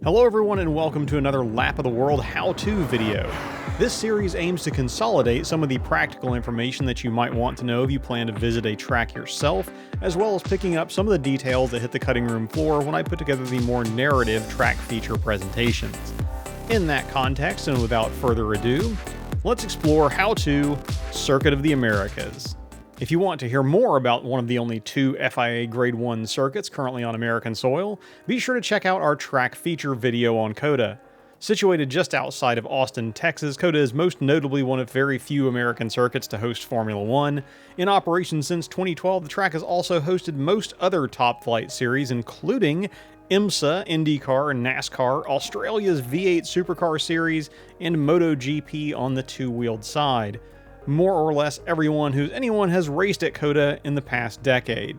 Hello everyone and welcome to another Lap of the World how-to video. This series aims to consolidate some of the practical information that you might want to know if you plan to visit a track yourself, as well as picking up some of the details that hit the cutting room floor when I put together the more narrative track feature presentations. In that context, and without further ado, let's explore how-to Circuit of the Americas. If you want to hear more about one of the only two FIA Grade 1 circuits currently on American soil, be sure to check out our track feature video on COTA. Situated just outside of Austin, Texas, COTA is most notably one of very few American circuits to host Formula 1. In operation since 2012, the track has also hosted most other top flight series, including IMSA, IndyCar, NASCAR, Australia's V8 Supercar Series, and MotoGP on the two-wheeled side. More or less anyone has raced at COTA in the past decade.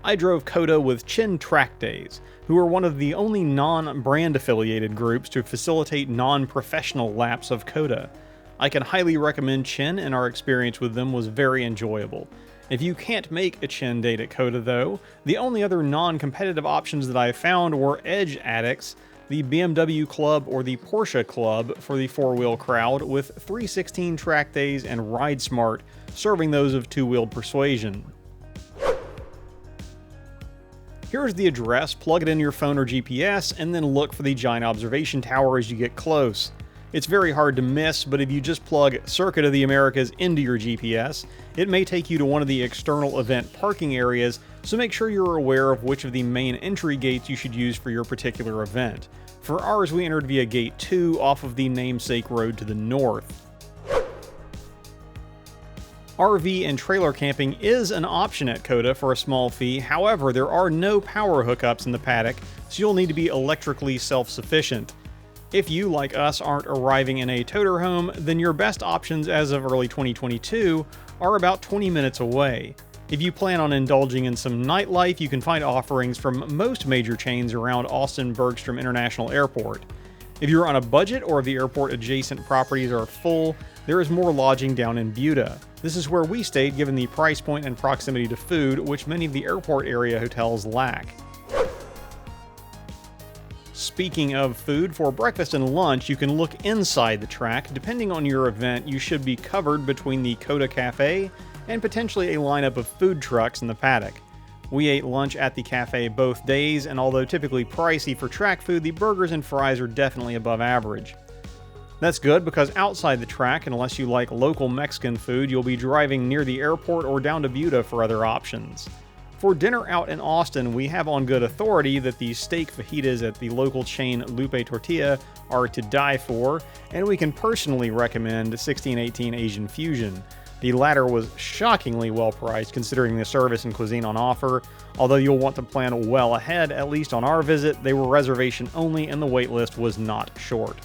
I drove COTA with Chin Track Days, who are one of the only non-brand affiliated groups to facilitate non-professional laps of COTA. I can highly recommend Chin, and our experience with them was very enjoyable. If you can't make a Chin date at COTA though, the only other non-competitive options that I found were Edge Addicts, the BMW Club, or the Porsche Club for the four-wheel crowd, with 316 Track Days and Ride Smart serving those of two-wheeled persuasion. Here's the address, plug it in your phone or GPS, and then look for the giant observation tower as you get close. It's very hard to miss, but if you just plug Circuit of the Americas into your GPS, it may take you to one of the external event parking areas, so make sure you're aware of which of the main entry gates you should use for your particular event. For ours, we entered via Gate 2 off of the namesake road to the north. RV and trailer camping is an option at COTA for a small fee, however, there are no power hookups in the paddock, so you'll need to be electrically self-sufficient. If you, like us, aren't arriving in a toter home, then your best options as of early 2022 are about 20 minutes away. If you plan on indulging in some nightlife, you can find offerings from most major chains around Austin-Bergstrom International Airport. If you're on a budget or if the airport adjacent properties are full, there is more lodging down in Buda. This is where we stayed given the price point and proximity to food, which many of the airport area hotels lack. Speaking of food, for breakfast and lunch, you can look inside the track. Depending on your event, you should be covered between the COTA Cafe and potentially a lineup of food trucks in the paddock. We ate lunch at the cafe both days, and although typically pricey for track food, the burgers and fries are definitely above average. That's good because outside the track, unless you like local Mexican food, you'll be driving near the airport or down to Buda for other options. For dinner out in Austin, we have on good authority that the steak fajitas at the local chain Lupe Tortilla are to die for, and we can personally recommend 1618 Asian Fusion. The latter was shockingly well priced considering the service and cuisine on offer. Although you'll want to plan well ahead, at least on our visit, they were reservation only and the wait list was not short.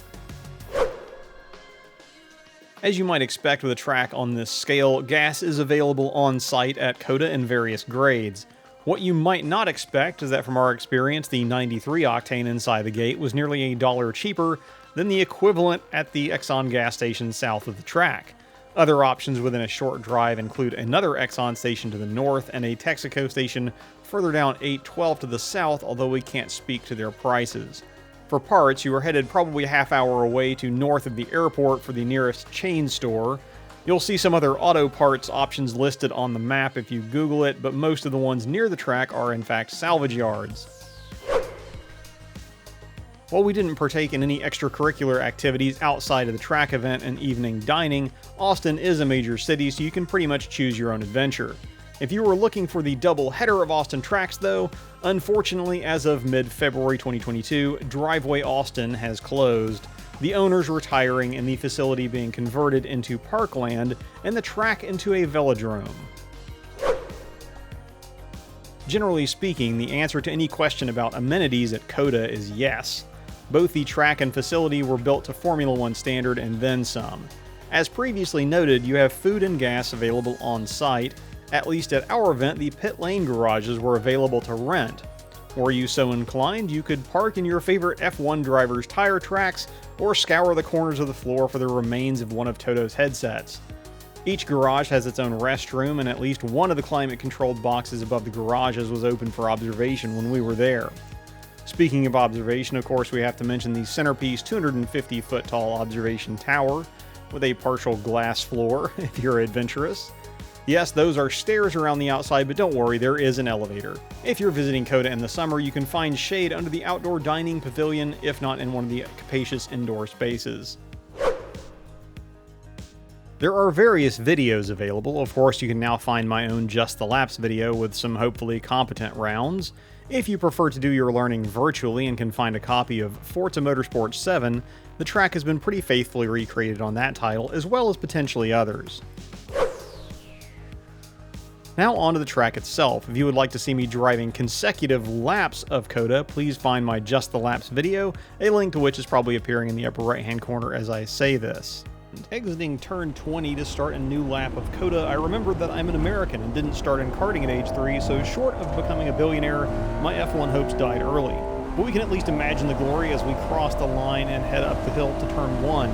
As you might expect with a track on this scale, gas is available on site at COTA in various grades. What you might not expect is that from our experience, the 93 octane inside the gate was nearly $1 cheaper than the equivalent at the Exxon gas station south of the track. Other options within a short drive include another Exxon station to the north and a Texaco station further down 812 to the south, although we can't speak to their prices. For parts, you are headed probably a half hour away to north of the airport for the nearest chain store. You'll see some other auto parts options listed on the map if you Google it, but most of the ones near the track are in fact salvage yards. While we didn't partake in any extracurricular activities outside of the track event and evening dining, Austin is a major city, so you can pretty much choose your own adventure. If you were looking for the double header of Austin tracks though, unfortunately as of mid-February 2022, Driveway Austin has closed, the owners retiring and the facility being converted into parkland and the track into a velodrome. Generally speaking, the answer to any question about amenities at COTA is yes. Both the track and facility were built to Formula 1 standard and then some. As previously noted, you have food and gas available on site. At least at our event, the pit lane garages were available to rent. Were you so inclined, you could park in your favorite F1 driver's tire tracks or scour the corners of the floor for the remains of one of Toto's headsets. Each garage has its own restroom, and at least one of the climate-controlled boxes above the garages was open for observation when we were there. Speaking of observation, of course, we have to mention the centerpiece 250-foot tall observation tower with a partial glass floor if you're adventurous. Yes, those are stairs around the outside, but don't worry, there is an elevator. If you're visiting COTA in the summer, you can find shade under the outdoor dining pavilion, if not in one of the capacious indoor spaces. There are various videos available. Of course, you can now find my own Just the Laps video with some hopefully competent rounds. If you prefer to do your learning virtually and can find a copy of Forza Motorsport 7, the track has been pretty faithfully recreated on that title, as well as potentially others. Now onto the track itself. If you would like to see me driving consecutive laps of COTA, please find my Just the Laps video, a link to which is probably appearing in the upper right hand corner as I say this. Exiting turn 20 to start a new lap of COTA, I remembered that I'm an American and didn't start in karting at age 3, so short of becoming a billionaire, my F1 hopes died early. But we can at least imagine the glory as we cross the line and head up the hill to turn 1.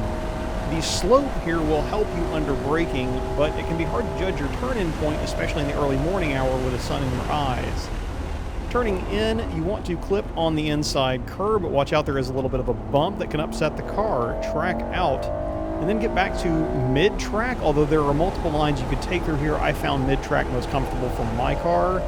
The slope here will help you under braking, but it can be hard to judge your turn-in point, especially in the early morning hour with the sun in your eyes. Turning in, you want to clip on the inside curb, but watch out, there is a little bit of a bump that can upset the car. Track out, and then get back to mid-track, although there are multiple lines you could take through here. I found mid-track most comfortable for my car.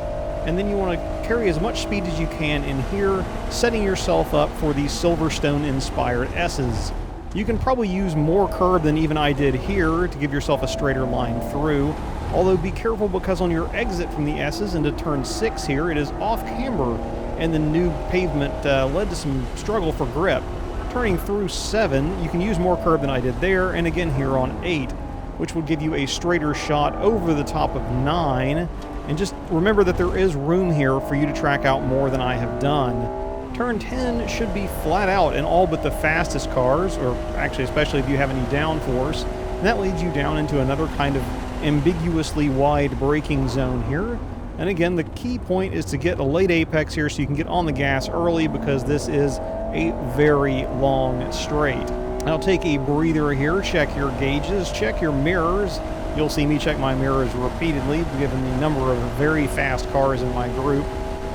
And then you want to carry as much speed as you can in here, setting yourself up for the Silverstone-inspired S's. You can probably use more curb than even I did here to give yourself a straighter line through, although be careful because on your exit from the S's into turn 6 here, it is off-camber, and the new pavement led to some struggle for grip. Turning through 7, you can use more curb than I did there, and again here on 8, which will give you a straighter shot over the top of 9, and just remember that there is room here for you to track out more than I have done. Turn 10 should be flat out in all but the fastest cars, or actually especially if you have any downforce, and that leads you down into another kind of ambiguously wide braking zone here. And again, the key point is to get a late apex here so you can get on the gas early, because this is a very long straight. Now take a breather here, check your gauges, check your mirrors. You'll see me check my mirrors repeatedly, given the number of very fast cars in my group.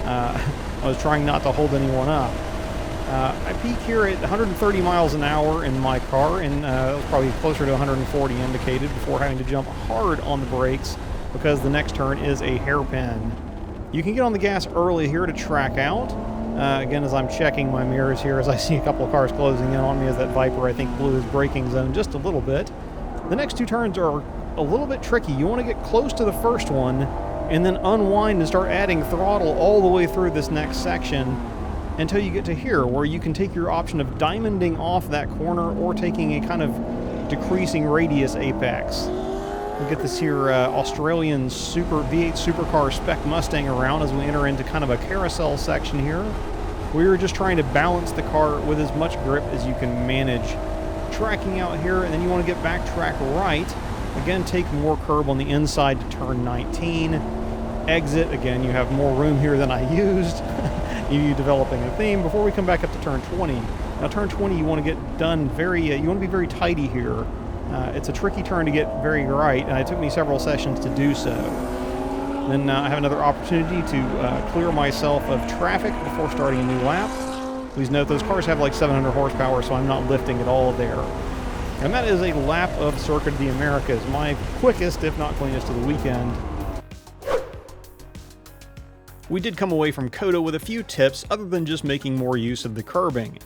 I was trying not to hold anyone up. I peak here at 130 miles an hour in my car, and it was probably closer to 140 indicated before having to jump hard on the brakes because the next turn is a hairpin. You can get on the gas early here to track out. Again, as I'm checking my mirrors here, as I see a couple of cars closing in on me as that Viper, I think, blew his braking zone just a little bit. The next two turns are a little bit tricky. You want to get close to the first one and then unwind and start adding throttle all the way through this next section until you get to here, where you can take your option of diamonding off that corner or taking a kind of decreasing radius apex. We get this here Australian V8 supercar spec Mustang around as we enter into kind of a carousel section here. We're just trying to balance the car with as much grip as you can manage. Tracking out here, and then you want to get back track right. Again, take more curb on the inside to turn 19. Exit, again, you have more room here than I used. You developing a theme before we come back up to turn 20. Now turn 20, you want to get done you want to be very tidy here. It's a tricky turn to get very right, and it took me several sessions to do so. Then I have another opportunity to clear myself of traffic before starting a new lap. Please note those cars have like 700 horsepower, so I'm not lifting at all there. And that is a lap of Circuit of the Americas, my quickest, if not cleanest, of the weekend. We did come away from COTA with a few tips other than just making more use of the curbing.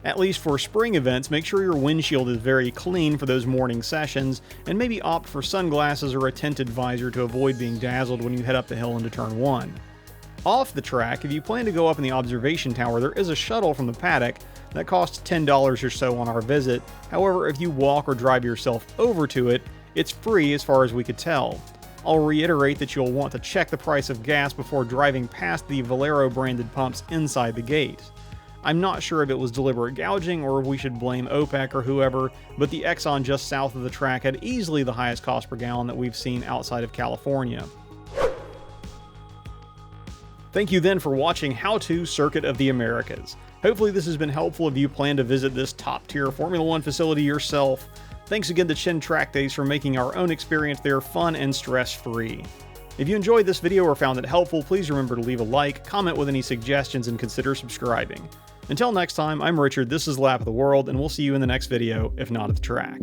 At least for spring events, make sure your windshield is very clean for those morning sessions, and maybe opt for sunglasses or a tinted visor to avoid being dazzled when you head up the hill into turn 1. Off the track, if you plan to go up in the observation tower, there is a shuttle from the paddock that costs $10 or so on our visit. However, if you walk or drive yourself over to it, it's free as far as we could tell. I'll reiterate that you'll want to check the price of gas before driving past the Valero branded pumps inside the gate. I'm not sure if it was deliberate gouging or if we should blame OPEC or whoever, but the Exxon just south of the track had easily the highest cost per gallon that we've seen outside of California. Thank you then for watching How To Circuit of the Americas. Hopefully this has been helpful if you plan to visit this top-tier Formula One facility yourself. Thanks again to Chin Track Days for making our own experience there fun and stress-free. If you enjoyed this video or found it helpful, please remember to leave a like, comment with any suggestions, and consider subscribing. Until next time, I'm Richard, this is Lap of the World, and we'll see you in the next video, if not at the track.